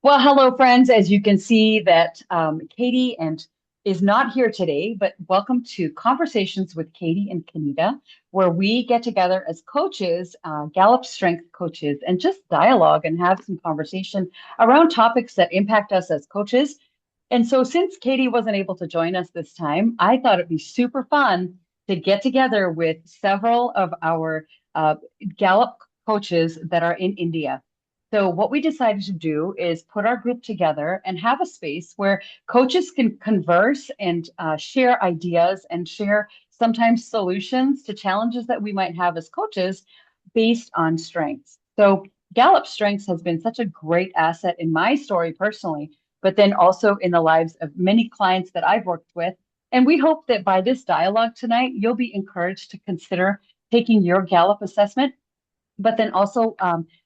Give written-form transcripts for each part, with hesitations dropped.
Well, hello, friends. As you can see that Katy and is not here today, but welcome to Conversations with Katy and Kinita, where we get together as coaches, Gallup Strength coaches, and just dialogue and have some conversation around topics that impact us as coaches. And so, since Katy wasn't able to join us this time, I thought it'd be super fun to get together with several of our Gallup coaches that are in India. So, what we decided to do is put our group together and have a space where coaches can converse and share ideas and share sometimes solutions to challenges that we might have as coaches based on strengths. So, Gallup Strengths has been such a great asset in my story personally, but then also in the lives of many clients that I've worked with. And we hope that by this dialogue tonight, you'll be encouraged to consider taking your Gallup assessment, but then also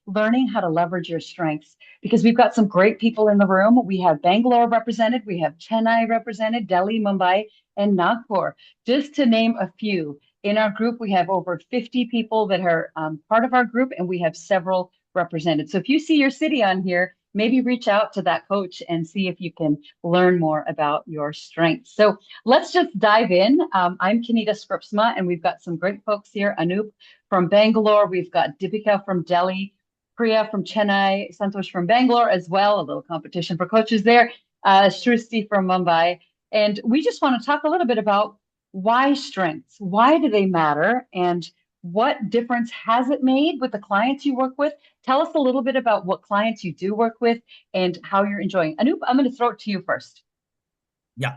learning how to leverage your strengths, because we've got some great people in the room. We have Bangalore represented, we have Chennai represented, Delhi, Mumbai, and Nagpur, just to name a few. In our group, we have over 50 people that are part of our group, and we have several represented. So if you see your city on here, maybe reach out to that coach and see if you can learn more about your strengths. So let's just dive in. I'm Kinita Scripsma, and we've got some great folks here. Anup from Bangalore. We've got Deepika from Delhi, Priya from Chennai, Santosh from Bangalore as well. A little competition for coaches there. Shrusti from Mumbai. And we just want to talk a little bit about why strengths, why do they matter, and what difference has it made with the clients you work with? Tell us a little bit about what clients you do work with and how you're enjoying. Anup, I'm going to throw it to you first. Yeah,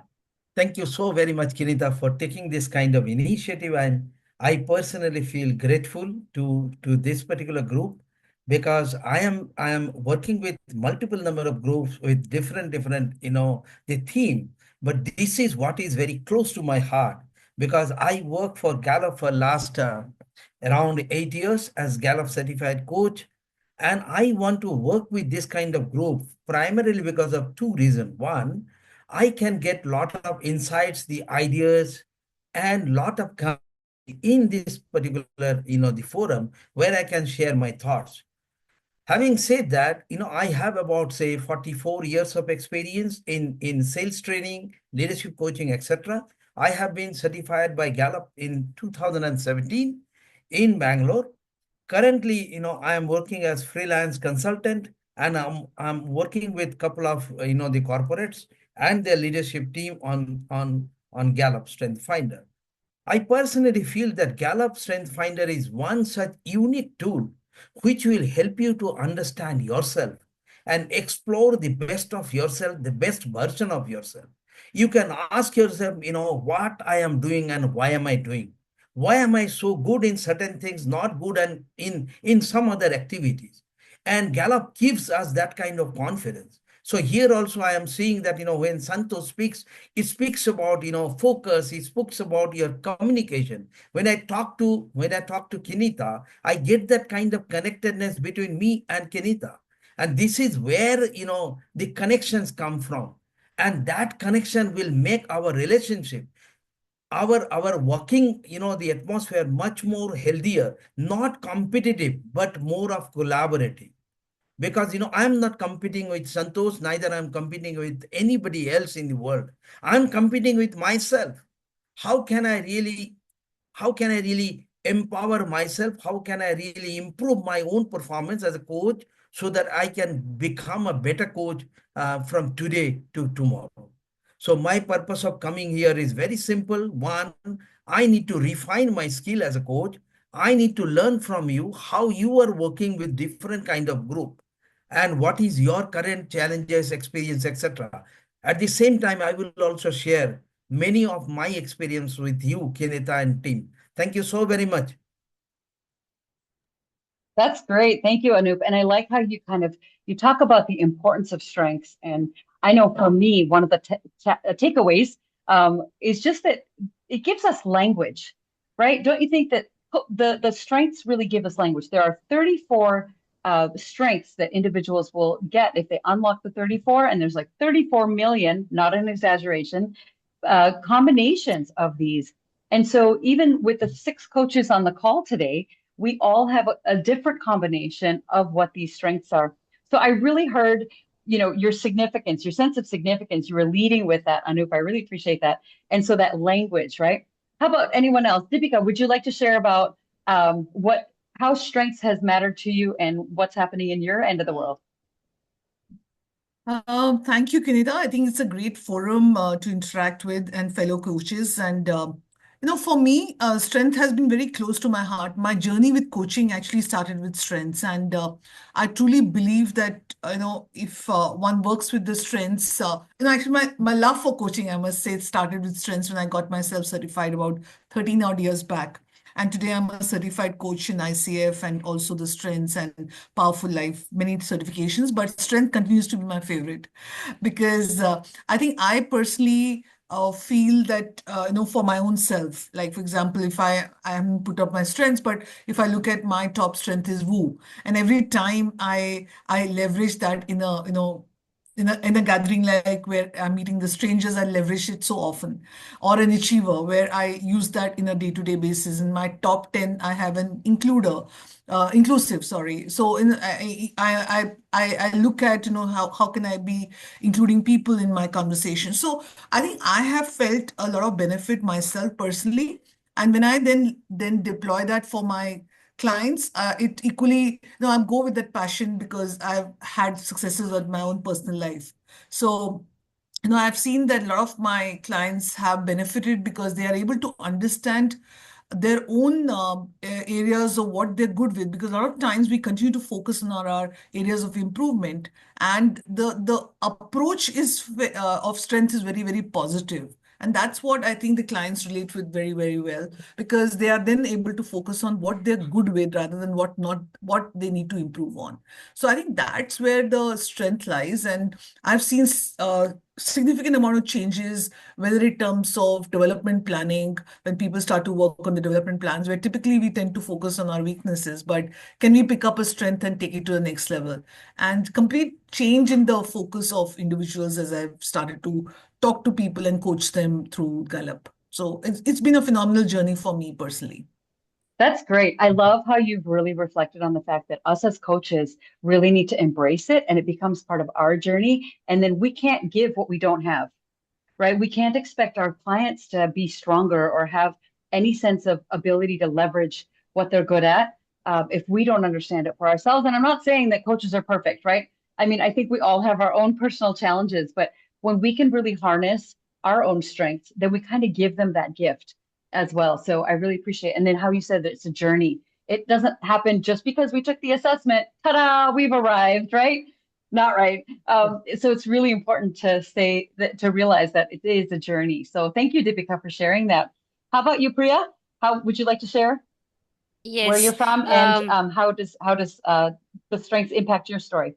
thank you so very much, Kinita, for taking this kind of initiative. And I personally feel grateful to this particular group because I am working with multiple number of groups with different the theme. But this is what is very close to my heart because I work for Gallup for last around 8 years as Gallup Certified Coach. And I want to work with this kind of group primarily because of two reasons. One, I can get lot of insights, the ideas, and lot of in this particular, the forum where I can share my thoughts. Having said that, I have about say 44 years of experience in sales training, leadership coaching, etc. I have been certified by Gallup in 2017 in Bangalore. Currently, I am working as freelance consultant and I'm working with couple of the corporates and their leadership team on Gallup Strength Finder. I personally feel that Gallup Strength Finder is one such unique tool which will help you to understand yourself and explore the best of yourself, the best version of yourself. You can ask yourself, what I am doing and why am I doing? Why am I so good in certain things, not good and in some other activities? And Gallup gives us that kind of confidence. So here also I am seeing that, when Santosh speaks, he speaks about, focus, he speaks about your communication. When I talk to Kinita, I get that kind of connectedness between me and Kinita. And this is where, the connections come from. And that connection will make our relationship, our working, the atmosphere much more healthier, not competitive, but more of collaborative. Because I'm not competing with Santosh, neither I'm competing with anybody else in the world. I'm competing with myself. How can I really empower myself? How can I really improve my own performance as a coach so that I can become a better coach from today to tomorrow? So my purpose of coming here is very simple. One, I need to refine my skill as a coach. I need to learn from you how you are working with different kind of group and what is your current challenges, experience, etc. At the same time, I will also share many of my experience with you, Kinita and team. Thank you so very much. That's great. Thank you, Anup. And I like how you talk about the importance of strengths. And I know for me, one of the takeaways is just that it gives us language, right? Don't you think that the strengths really give us language? There are 34 strengths that individuals will get if they unlock the 34, and there's like 34 million, not an exaggeration, combinations of these. And so even with the six coaches on the call today, we all have a different combination of what these strengths are. So I really heard, your significance, your sense of significance. You were leading with that, Anup. I really appreciate that. And so that language, right? How about anyone else? Deepika, would you like to share about what how strengths has mattered to you and what's happening in your end of the world? Thank you, Kinita. I think it's a great forum to interact with and fellow coaches. And, for me, strength has been very close to my heart. My journey with coaching actually started with strengths. And I truly believe that, if one works with the strengths, actually, my love for coaching, I must say, it started with strengths when I got myself certified about 13 odd years back. And today I'm a certified coach in ICF and also the strengths and powerful life, many certifications, but strength continues to be my favorite because I think I personally feel that for my own self, like for example, if I haven't put up my strengths, but if I look at my top strength is woo, and every time I leverage that in a in a gathering like where I'm meeting the strangers, I leverage it so often. Or an achiever where I use that in a day-to-day basis. In my top 10, I have an inclusive, sorry. So I look at, how can I be including people in my conversation. So I think I have felt a lot of benefit myself personally. And when I then deploy that for my clients, it equally, I go with that passion because I've had successes with my own personal life. So, I've seen that a lot of my clients have benefited because they are able to understand their own areas of what they're good with. Because a lot of times we continue to focus on our areas of improvement, and the approach of strength is very, very positive. And that's what I think the clients relate with very, very well because they are then able to focus on what they're good with rather than what they need to improve on. So I think that's where the strength lies. And I've seen significant amount of changes, whether in terms of development planning, when people start to work on the development plans, where typically we tend to focus on our weaknesses, but can we pick up a strength and take it to the next level? And complete change in the focus of individuals as I've started to talk to people and coach them through Gallup. So it's been a phenomenal journey for me personally. That's great. I love how you've really reflected on the fact that us as coaches really need to embrace it and it becomes part of our journey. And then we can't give what we don't have, right? We can't expect our clients to be stronger or have any sense of ability to leverage what they're good at if we don't understand it for ourselves. And I'm not saying that coaches are perfect, right? I mean, I think we all have our own personal challenges, but when we can really harness our own strengths, then we kind of give them that gift as well. So I really appreciate it. And then how you said that it's a journey. It doesn't happen just because we took the assessment. Ta-da, we've arrived, right? Not right. So it's really important to say that to realize that it is a journey. So thank you, Deepika, for sharing that. How about you, Priya? How would you like to share where you're Yes. from and how does the strengths impact your story?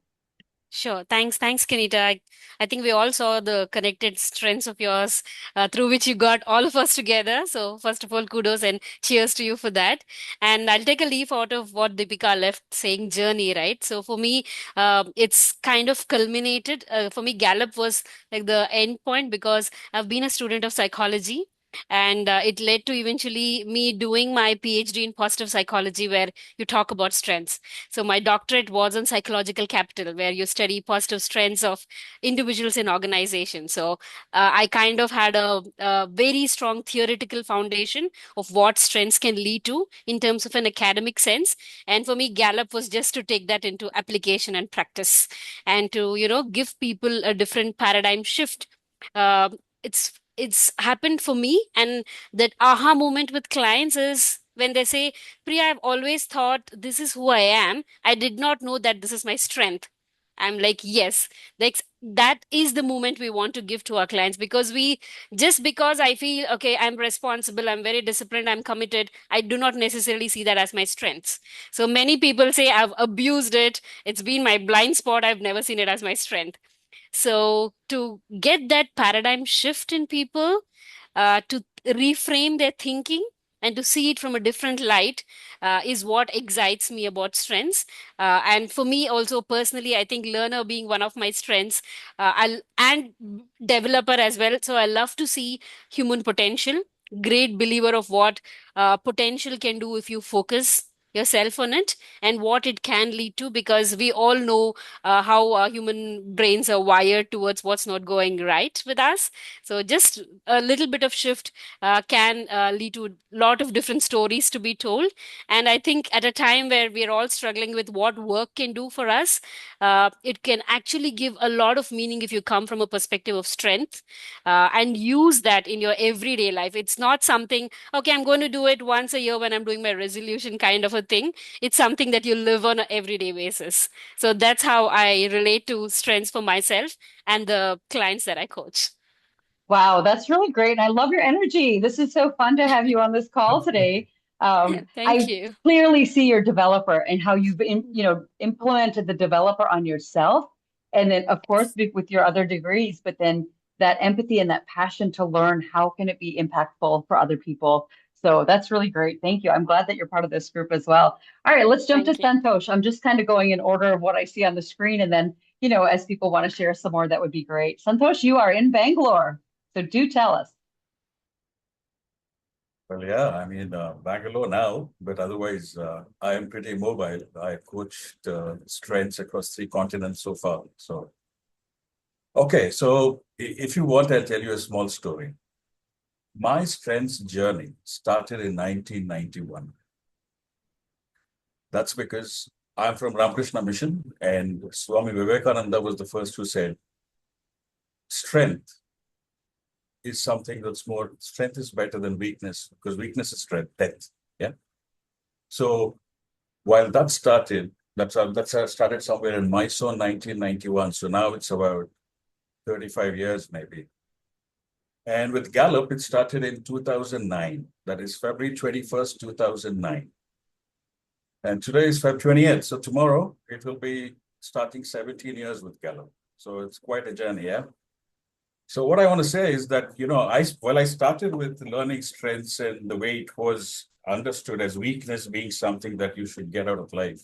Sure. Thanks, Kinita. I think we all saw the connected strengths of yours through which you got all of us together. So, first of all, kudos and cheers to you for that. And I'll take a leaf out of what Deepika left saying journey, right? So, for me, it's kind of culminated. For me, Gallup was like the end point because I've been a student of psychology. And it led to eventually me doing my PhD in positive psychology, where you talk about strengths. So my doctorate was on psychological capital, where you study positive strengths of individuals in organizations. So I kind of had a very strong theoretical foundation of what strengths can lead to in terms of an academic sense. And for me, Gallup was just to take that into application and practice, and to give people a different paradigm shift. Uh, it's happened for me, and that aha moment with clients is when they say, Priya, I've always thought this is who I am. I did not know that this is my strength. I'm like, yes, that is the moment we want to give to our clients, because just because I feel, okay, I'm responsible, I'm very disciplined, I'm committed, I do not necessarily see that as my strengths. So many people say I've abused it. It's been my blind spot. I've never seen it as my strength. So, to get that paradigm shift in people, to reframe their thinking and to see it from a different light, is what excites me about strengths. And for me, also personally, I think learner being one of my strengths, and developer as well. So, I love to see human potential. great believer of what potential can do if you focus yourself on it and what it can lead to, because we all know how human brains are wired towards what's not going right with us. So just a little bit of shift can lead to a lot of different stories to be told. And I think at a time where we're all struggling with what work can do for us, it can actually give a lot of meaning if you come from a perspective of strength and use that in your everyday life. It's not something, okay, I'm going to do it once a year when I'm doing my resolution kind of a thing. It's something that you live on an everyday basis. So that's how I relate to strengths for myself and the clients that I coach. Wow, that's really great. And I love your energy. This is so fun to have you on this call today. Thank I you. clearly see your developer and how you've implemented the developer on yourself, and then of course with your other degrees, but then that empathy and that passion to learn how can it be impactful for other people. So that's really great. Thank you. I'm glad that you're part of this group as well. All right, let's jump to Thank you. Santosh. I'm just kind of going in order of what I see on the screen, and then as people want to share some more, that would be great. Santosh, you are in Bangalore. So do tell us. Well, yeah, I'm in Bangalore now, but otherwise, I am pretty mobile. I coached strengths across 3 continents so far. So, okay, so if you want, I'll tell you a small story. My strengths journey started in 1991. That's because I'm from Ramakrishna Mission, and Swami Vivekananda was the first who said, strength is something that's more, strength is better than weakness, because weakness is strength, death. Yeah. So while that started, that started somewhere in Mysore, 1991. So now it's about 35 years, maybe. And with Gallup, it started in 2009. That is February 21st, 2009. And today is February 28th. So tomorrow it will be starting 17 years with Gallup. So it's quite a journey, yeah. So what I want to say is that, I started with learning strengths and the way it was understood as weakness being something that you should get out of life.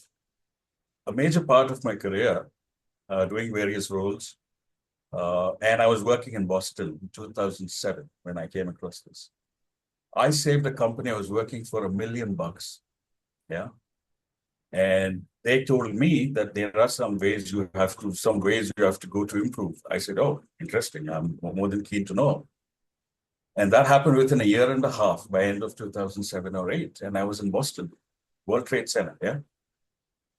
A major part of my career, doing various roles, and I was working in Boston in 2007 when I came across this. I saved a company I was working for $1 million. Yeah. And they told me that there are some ways you have to go to improve. I said, oh, interesting. I'm more than keen to know. And that happened within a year and a half by end of 2007 or 8. And I was in Boston, World Trade Center. Yeah.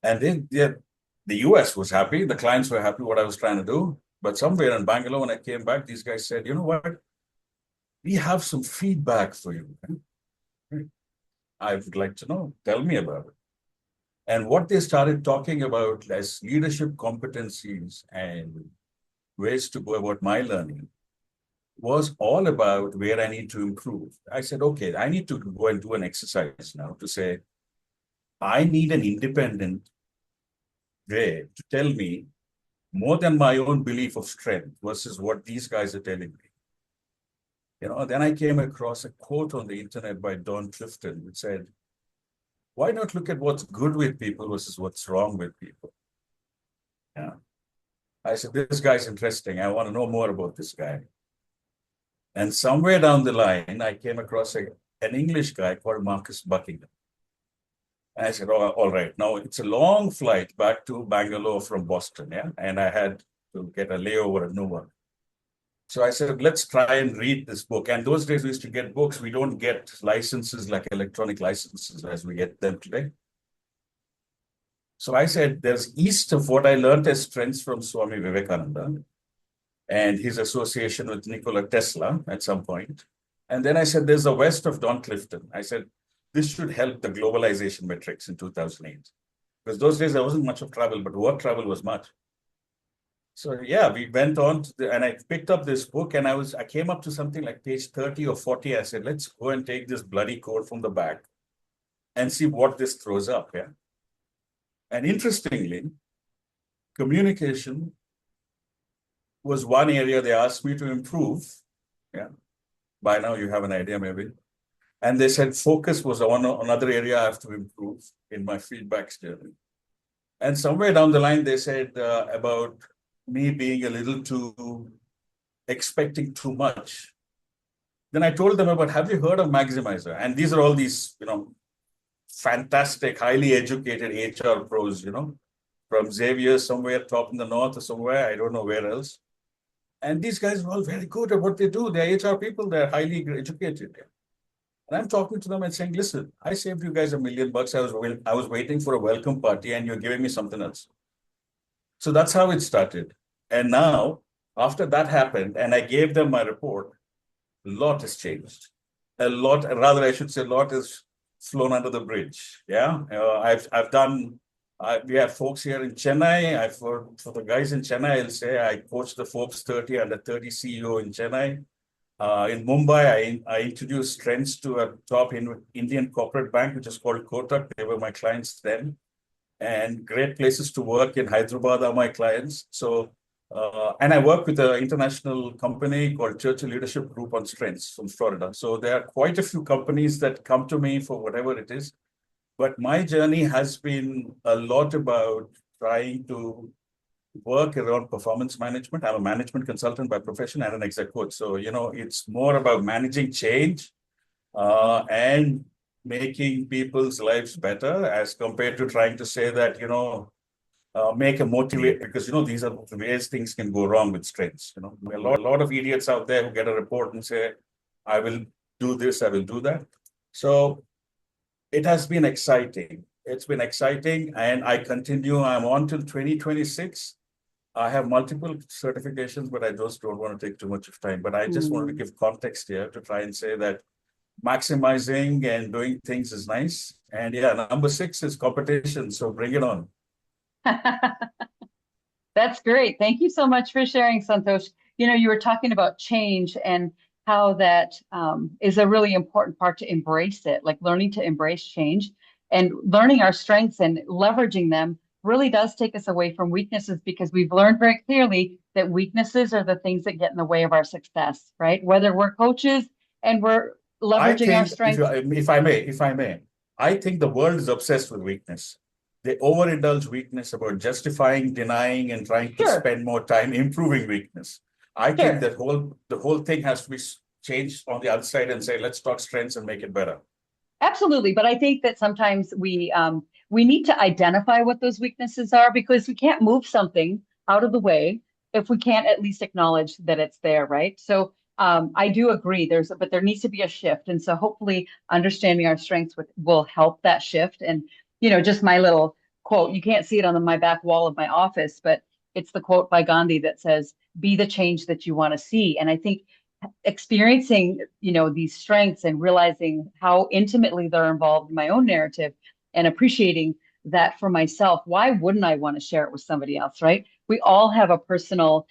And then the US was happy. The clients were happy what I was trying to do. But somewhere in Bangalore, when I came back, these guys said, you know what? We have some feedback for you. I would like to know. Tell me about it. And what they started talking about as leadership competencies and ways to go about my learning was all about where I need to improve. I said, okay, I need to go and do an exercise now to say, I need an independent way to tell me more than my own belief of strength versus what these guys are telling me. Then I came across a quote on the internet by Don Clifton, which said, why not look at what's good with people versus what's wrong with people? Yeah. I said, this guy's interesting. I want to know more about this guy. And somewhere down the line, I came across an English guy called Marcus Buckingham. And I said, oh, all right. Now, it's a long flight back to Bangalore from Boston, yeah? And I had to get a layover at Newark. So I said, let's try and read this book. And those days we used to get books. We don't get licenses like electronic licenses as we get them today. So I said, there's east of what I learned as strengths from Swami Vivekananda and his association with Nikola Tesla at some point. And then I said, there's a west of Don Clifton. I said, this should help the globalization metrics in 2008. Because those days there wasn't much of travel, but work travel was much. So yeah, we went on and I picked up this book and I came up to something like page 30 or 40. I said, let's go and take this bloody code from the back and see what this throws up. Yeah. And interestingly, communication was one area they asked me to improve. Yeah. By now you have an idea maybe. And they said focus was another area I have to improve in my feedback journey. And somewhere down the line, they said about me being a little too expecting too much Then I told them about, have you heard of Maximizer? And these are all these, fantastic, highly educated HR pros, from Xavier somewhere top in the north or somewhere, I don't know where else. And these guys are all very good at what they do. They're HR people, they're highly educated. And I'm talking to them and saying, listen, I saved you guys $1 million. I was waiting for a welcome party and you're giving me something else. So that's how it started. And now, after that happened, and I gave them my report, a lot has changed. A lot, rather, I should say, a lot has flown under the bridge. Yeah. I've done, we have folks here in Chennai. For the guys in Chennai, I'll say I coached the Forbes 30 under 30 CEO in Chennai. In Mumbai, I introduced strengths to a top Indian corporate bank, which is called Kotak. They were my clients then. And great places to work in Hyderabad are my clients. So, and I work with an international company called Churchill Leadership Group on strengths from Florida. So there are quite a few companies that come to me for whatever it is. But my journey has been a lot about trying to work around performance management. I'm a management consultant by profession and an exec coach. So, it's more about managing change and making people's lives better as compared to trying to say that, make a motivate, because, these are the ways things can go wrong with strengths. There are a lot of idiots out there who get a report and say, I will do this, I will do that. So it has been exciting. It's been exciting and I continue. I'm on till 2026. I have multiple certifications, but I just don't want to take too much of time. But I just wanted to give context here to try and say that maximizing and doing things is nice. And yeah, number 6 is competition. So bring it on. That's great. Thank you so much for sharing, Santosh. You were talking about change and how that is a really important part to embrace it, like learning to embrace change and learning our strengths and leveraging them really does take us away from weaknesses, because we've learned very clearly that weaknesses are the things that get in the way of our success, right? Whether we're coaches and we're leveraging our strengths. If I may, I think the world is obsessed with weakness. They overindulge weakness about justifying, denying, and trying to spend more time improving weakness. I think that the whole thing has to be changed on the other side and say, let's talk strengths and make it better. Absolutely. But I think that sometimes we need to identify what those weaknesses are, because we can't move something out of the way if we can't at least acknowledge that it's there, right? So I do agree but there needs to be a shift. And so hopefully understanding our strengths will help that shift. And, just my little quote, you can't see it on my back wall of my office, but it's the quote by Gandhi that says, be the change that you want to see. And I think experiencing, these strengths and realizing how intimately they're involved in my own narrative and appreciating that for myself, why wouldn't I want to share it with somebody else, right? We all have a personal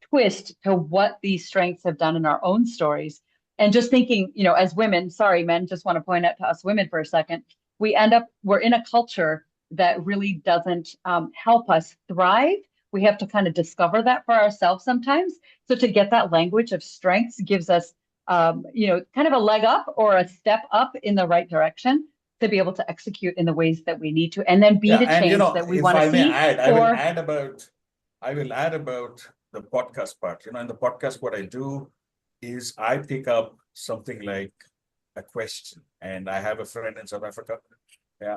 twist to what these strengths have done in our own stories. And just thinking, as women, sorry, men, just want to point out to us women for a second, we're in a culture that really doesn't help us thrive. We have to kind of discover that for ourselves sometimes. So to get that language of strengths gives us, kind of a leg up or a step up in the right direction to be able to execute in the ways that we need to, and then be the change that we want to see. I will add about the podcast part. In the podcast, what I do is I pick up something like a question, and I have a friend in South Africa,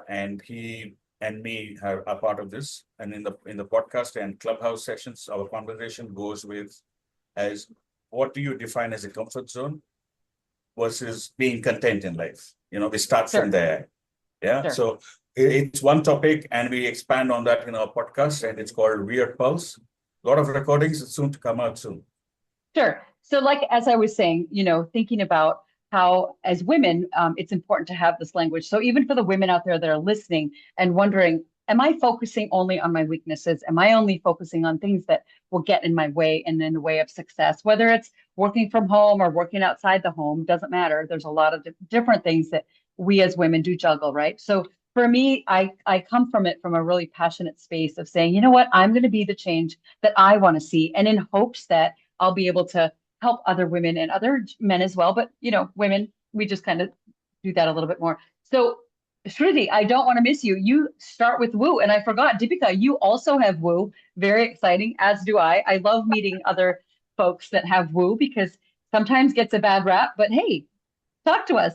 and he and me are part of this. And in the podcast and clubhouse sessions, our conversation goes with as what do you define as a comfort zone versus being content in life? We start from there. Yeah. Sure. So it's one topic, and we expand on that in our podcast, and it's called Weird Pulse. A lot of recordings soon to come out soon. Sure. So as I was saying, thinking about how as women, it's important to have this language. So even for the women out there that are listening and wondering, am I focusing only on my weaknesses? Am I only focusing on things that will get in my way and in the way of success? Whether it's working from home or working outside the home, doesn't matter. There's a lot of different things that we as women do juggle, right? So for me, I come from a really passionate space of saying, you know what, I'm going to be the change that I want to see, and in hopes that I'll be able to help other women and other men as well. But, women, we just kind of do that a little bit more. So Shruti, I don't want to miss you. You start with woo. And I forgot, Deepika, you also have woo. Very exciting, as do I. I love meeting other folks that have woo, because sometimes gets a bad rap, but hey, talk to us.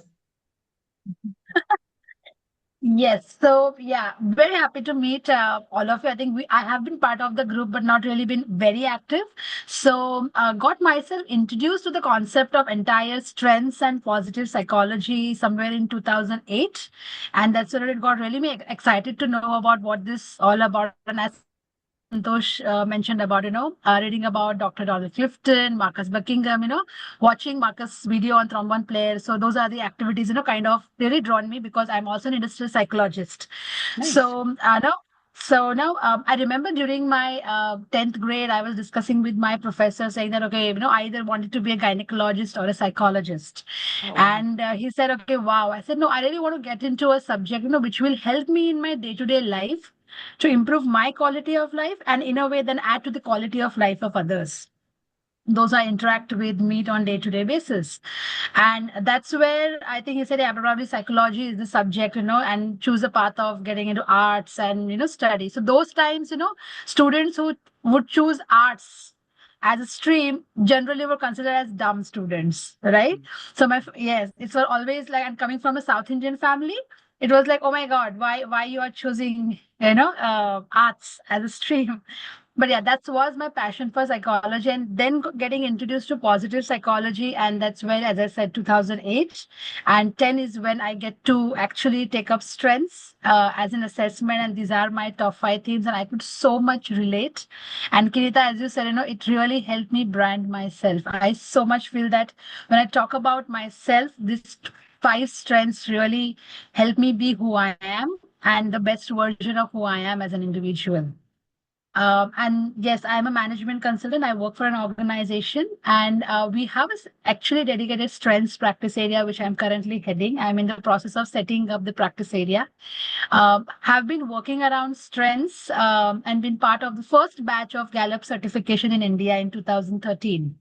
Yes, so yeah, very happy to meet all of you. I think I have been part of the group, but not really been very active. So got myself introduced to the concept of entire strengths and positive psychology somewhere in 2008, and that's where it got really me excited to know about what this all about. And as Santosh mentioned about, reading about Dr. Donald Clifton, Marcus Buckingham, watching Marcus' video on trombone player. So those are the activities, kind of really drawn me because I'm also an industrial psychologist. Nice. So now, I remember during my 10th grade, I was discussing with my professor saying that, okay, I either wanted to be a gynecologist or a psychologist. Oh, wow. And he said, okay, wow. I said, no, I really want to get into a subject, which will help me in my day-to-day life to improve my quality of life and in a way then add to the quality of life of others, those I interact with, meet on day-to-day basis. And that's where I think he said, yeah, probably psychology is the subject, and choose a path of getting into arts and, study. So those times, students who would choose arts as a stream generally were considered as dumb students, right? So yes, it's always like, I'm coming from a South Indian family. It was like, oh my God, why you are choosing, arts as a stream? But yeah, that was my passion for psychology, and then getting introduced to positive psychology. And that's where, as I said, 2008 and 10 is when I get to actually take up strengths as an assessment. And these are my top 5 themes, and I could so much relate. And Kinita, as you said, it really helped me brand myself. I so much feel that when I talk about myself, these 5 strengths really help me be who I am and the best version of who I am as an individual. And yes, I'm a management consultant. I work for an organization, and we have actually dedicated strengths practice area, which I'm currently heading. I'm in the process of setting up the practice area. Have been working around strengths and been part of the first batch of Gallup certification in India in 2013.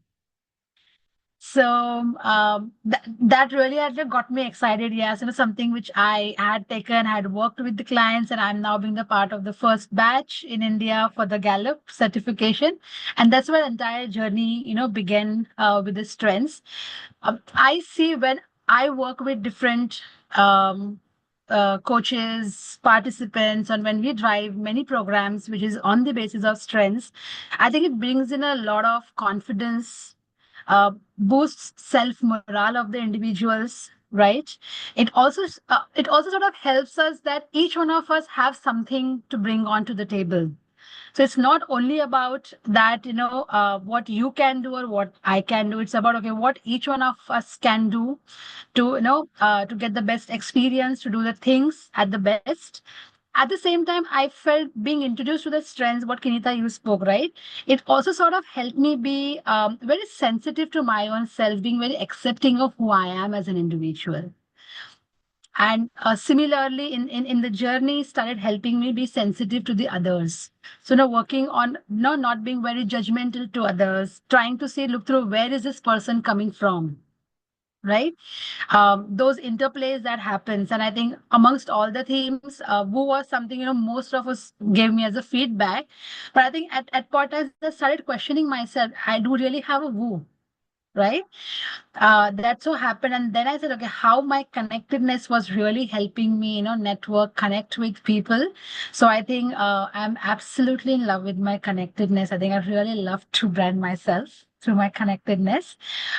So that really had got me excited. Yes, it was something which I had taken, had worked with the clients, and I'm now being the part of the first batch in India for the Gallup certification. And that's where the entire journey, began with the strengths. I see when I work with different coaches, participants, and when we drive many programs, which is on the basis of strengths, I think it brings in a lot of confidence, boosts self morale of the individuals, right? It also sort of helps us that each one of us have something to bring onto the table. So it's not only about that, what you can do or what I can do. It's about, okay, what each one of us can do to, to get the best experience, to do the things at the best. At the same time, I felt being introduced to the strengths, what Kinita, you spoke, right? It also sort of helped me be very sensitive to my own self, being very accepting of who I am as an individual. And similarly, in the journey, started helping me be sensitive to the others. So now working on not being very judgmental to others, trying to see, look through, where is this person coming from, right? Those interplays that happens. And I think amongst all the themes, woo was something, most of us gave me as a feedback. But I think at point I started questioning myself, I do really have a woo, right? That so happened. And then I said, okay, how my connectedness was really helping me, network, connect with people. So I think I'm absolutely in love with my connectedness. I think I really love to brand myself through my connectedness.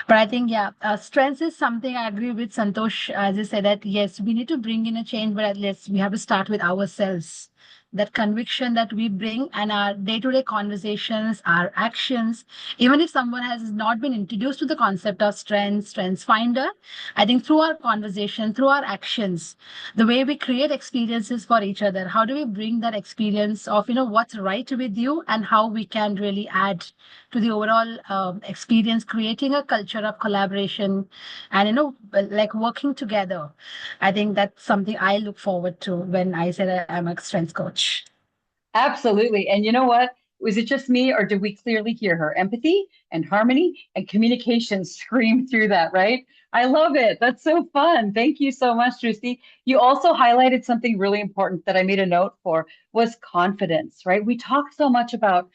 But I think, yeah, strengths is something I agree with Santosh, as you said, that yes, we need to bring in a change, but at least we have to start with ourselves. That conviction that we bring and our day-to-day conversations, our actions, even if someone has not been introduced to the concept of strengths finder, I think through our conversation, through our actions, the way we create experiences for each other, how do we bring that experience of, what's right with you and how we can really add to the overall experience, creating a culture of collaboration and, like working together. I think that's something I look forward to when I say I'm a strengths coach. Absolutely. And you know what? Was it just me, or did we clearly hear her empathy and harmony and communication scream through that, right? I love it. That's so fun. Thank you so much, Drusti. You also highlighted something really important that I made a note for, was confidence, right? We talk so much about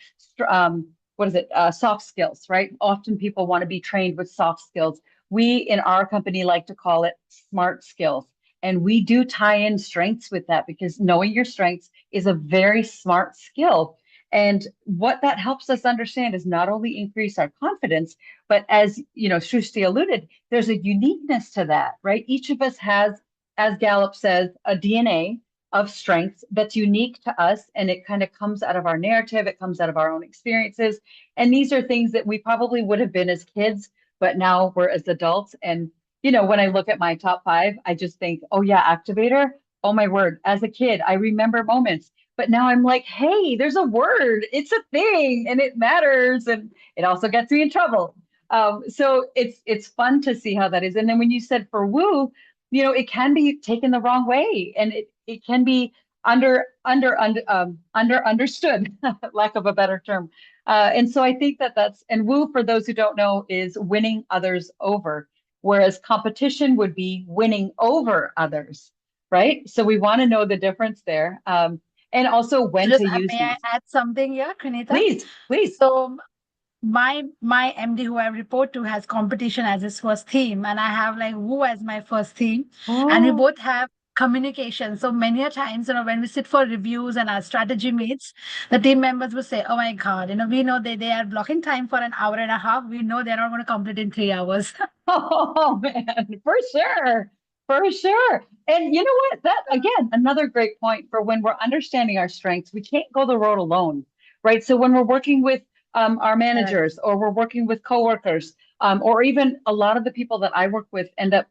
what is it? Soft skills, right? Often people want to be trained with soft skills. We in our company like to call it smart skills. And we do tie in strengths with that because knowing your strengths is a very smart skill. And what that helps us understand is not only increase our confidence, but as you know, Shushti alluded, there's a uniqueness to that, right? Each of us has, as Gallup says, a DNA of strengths that's unique to us, and it kind of comes out of our narrative, it comes out of our own experiences. And these are things that we probably would have been as kids, but now we're as adults. And you know, when I look at my top 5, I just think, oh yeah, activator. Oh my word. As a kid, I remember moments, but now I'm like, hey, there's a word, it's a thing, and it matters, and it also gets me in trouble. So it's fun to see how that is. And then when you said for woo, you know, it can be taken the wrong way, and it can be understood, lack of a better term. And so I think that's, and woo, for those who don't know, is winning others over, whereas competition would be winning over others, right? So we want to know the difference there, and also when Just to use may I these. add something here, Kinita? Please. So my MD who I report to has competition as his first theme, and I have like woo as my first theme, and we Oh, both have communication. So many a times, you know, when we sit for reviews and our strategy meets, the team members will say, "Oh my God, you know, we know they are blocking time for an hour and a half. We know they're not going to complete in 3 hours." oh man, for sure. For sure. And you know what? That again, another great point for when we're understanding our strengths, we can't go the road alone, right? So when we're working with our Correct. managers or we're working with coworkers, or even a lot of the people that I work with end up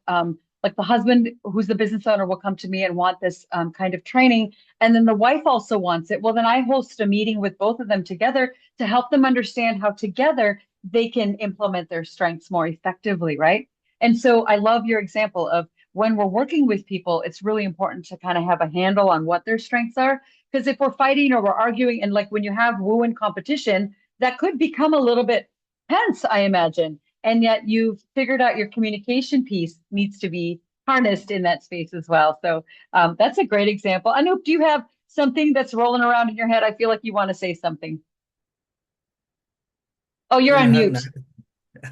like the husband who's the business owner will come to me and want this kind of training. And then the wife also wants it. Well, then I host a meeting with both of them together to help them understand how together they can implement their strengths more effectively, right? And so I love your example of when we're working with people, it's really important to kind of have a handle on what their strengths are. Because if we're fighting or we're arguing, and like when you have woo and competition, that could become a little bit tense, I imagine. And yet you've figured out your communication piece needs to be harnessed in that space as well. So that's a great example. Anoop, do you have something that's rolling around in your head? I feel like you want to say something. Oh, you're on No, mute. no,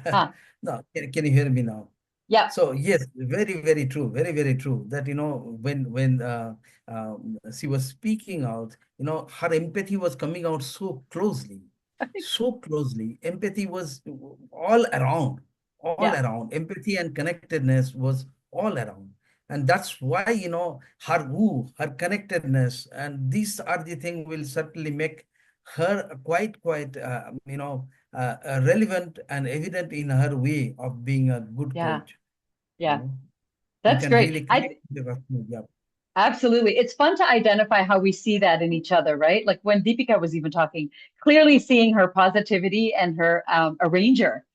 Huh. no. Can you hear me now? Yeah. So yes, very, very true, very, very true. That when she was speaking out, her empathy was coming out so closely, so closely. Empathy was all around, all Yeah. around. Empathy and connectedness was all around, and that's why her woo, her connectedness, and these are the things will certainly make her quite relevant and evident in her way of being a good Yeah. coach. You Yeah. know, you That's can really great. connect with the customer. Yeah. Absolutely. It's fun to identify how we see that in each other, right? Like when Deepika was even talking, clearly seeing her positivity and her arranger,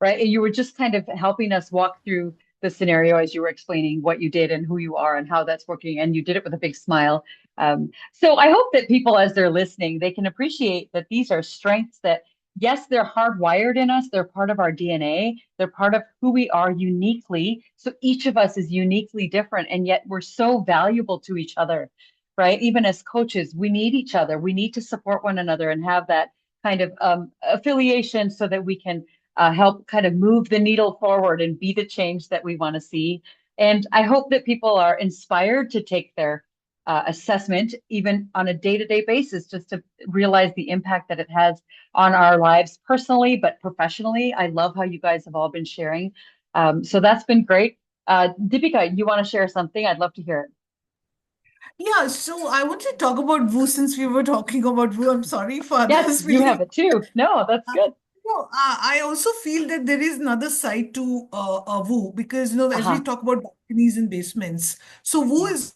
right? And you were just kind of helping us walk through the scenario as you were explaining what you did and who you are and how that's working. And you did it with a big smile. So I hope that people, as they're listening, they can appreciate that these are strengths that, yes, they're hardwired in us. They're part of our DNA. They're part of who we are uniquely. So each of us is uniquely different, and yet we're so valuable to each other, right? Even as coaches, we need each other. We need to support one another and have that kind of affiliation so that we can help kind of move the needle forward and be the change that we want to see. And I hope that people are inspired to take their assessment, even on a day-to-day basis, just to realize the impact that it has on our lives personally, but professionally. I love how you guys have all been sharing. So that's been great. Deepika, you want to share something? I'd love to hear it. Yeah, so I want to talk about Woo since we were talking about Woo. I'm sorry for Yes, others you feeling. have it too. No, that's good. No, I also feel that there is another side to Woo because as we Uh-huh. talk about balconies and basements, so Woo Yeah. is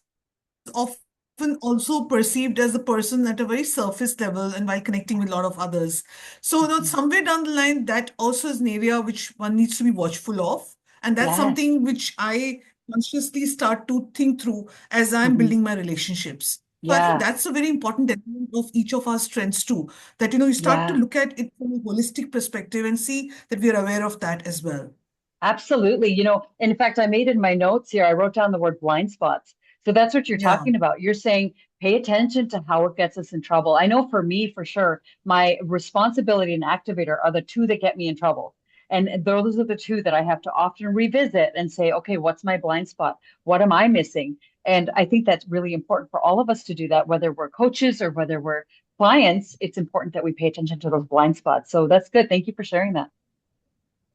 often also perceived as a person at a very surface level and while connecting with a lot of others. So, Mhm. somewhere down the line, that also is an area which one needs to be watchful of. And that's Yes. something which I consciously start to think through as I'm Mhm. building my relationships. So I think Yeah. that's a very important element of each of our strengths too, that you start to Yeah. look at it from a holistic perspective and see that we are aware of that as well. Absolutely. In fact, I made in my notes here, I wrote down the word blind spots. So that's what you're Yeah. talking about. You're saying pay attention to how it gets us in trouble. I know for me, for sure, my responsibility and activator are the two that get me in trouble. And those are the two that I have to often revisit and say, okay, what's my blind spot? What am I missing? And I think that's really important for all of us to do that, whether we're coaches or whether we're clients. It's important that we pay attention to those blind spots. So that's good. Thank you for sharing that.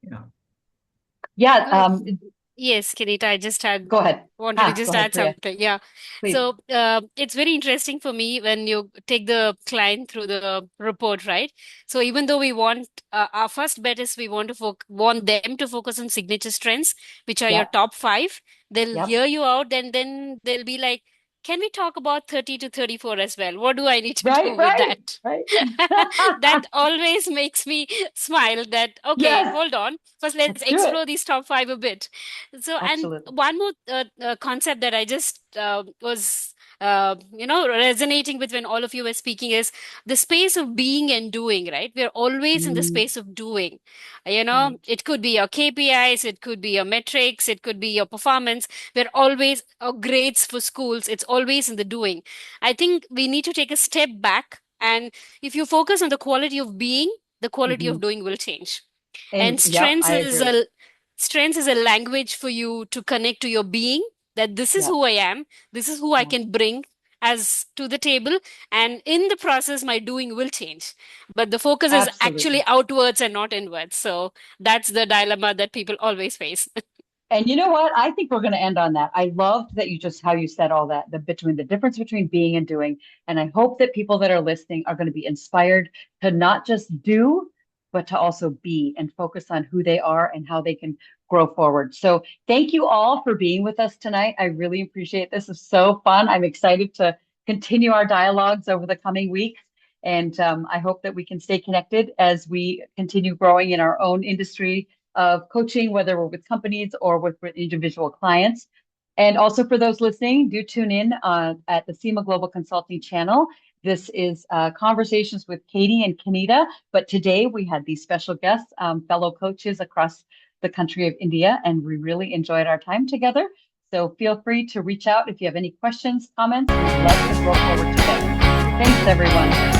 Yeah. Yeah. Yes, Kinita, I just had Go ahead. wanted to Go just ahead, add Priya. something. Yeah. Please. So it's very interesting for me when you take the client through the report, right? So even though we want our first bet is we want them to focus on signature strengths, which are your Yep. top five. They'll Yep. hear you out, and then they'll be like, "Can we talk about 30 to 34 as well? What do I need to do with that?" Right. That always makes me smile that, okay, Yes, hold on. First, let's let's do it. explore these top five a bit. So, and Absolutely. one more concept that I just was, resonating with when all of you were speaking is the space of being and doing, right? We're always in the space of doing. Right. It could be your KPIs, it could be your metrics, it could be your performance. We're always, grades for schools, it's always in the doing. I think we need to take a step back. And if you focus on the quality of being, the quality Mhm. of doing will change. And And yep, I agree. strengths is a language for you to connect to your being, that this is Yep. who I am, this is who I Yeah. can bring as to the table, and in the process my doing will change. But the focus is actually Absolutely. outwards and not inwards. So that's the dilemma that people always face. And you know what? I think we're going to end on that. I loved that how you said all that, the difference between being and doing. And I hope that people that are listening are going to be inspired to not just do, but to also be and focus on who they are and how they can grow forward. So thank you all for being with us tonight. I really appreciate this. It's so fun. I'm excited to continue our dialogues over the coming weeks. And I hope that we can stay connected as we continue growing in our own industry of coaching, whether we're with companies or with individual clients. And also for those listening, do tune in at the SEMA Global Consulting channel. This is Conversations with Katy and Kinita. But today we had these special guests, fellow coaches across the country of India, and we really enjoyed our time together. So feel free to reach out if you have any questions, comments. We'd love to grow forward together. Thanks, everyone.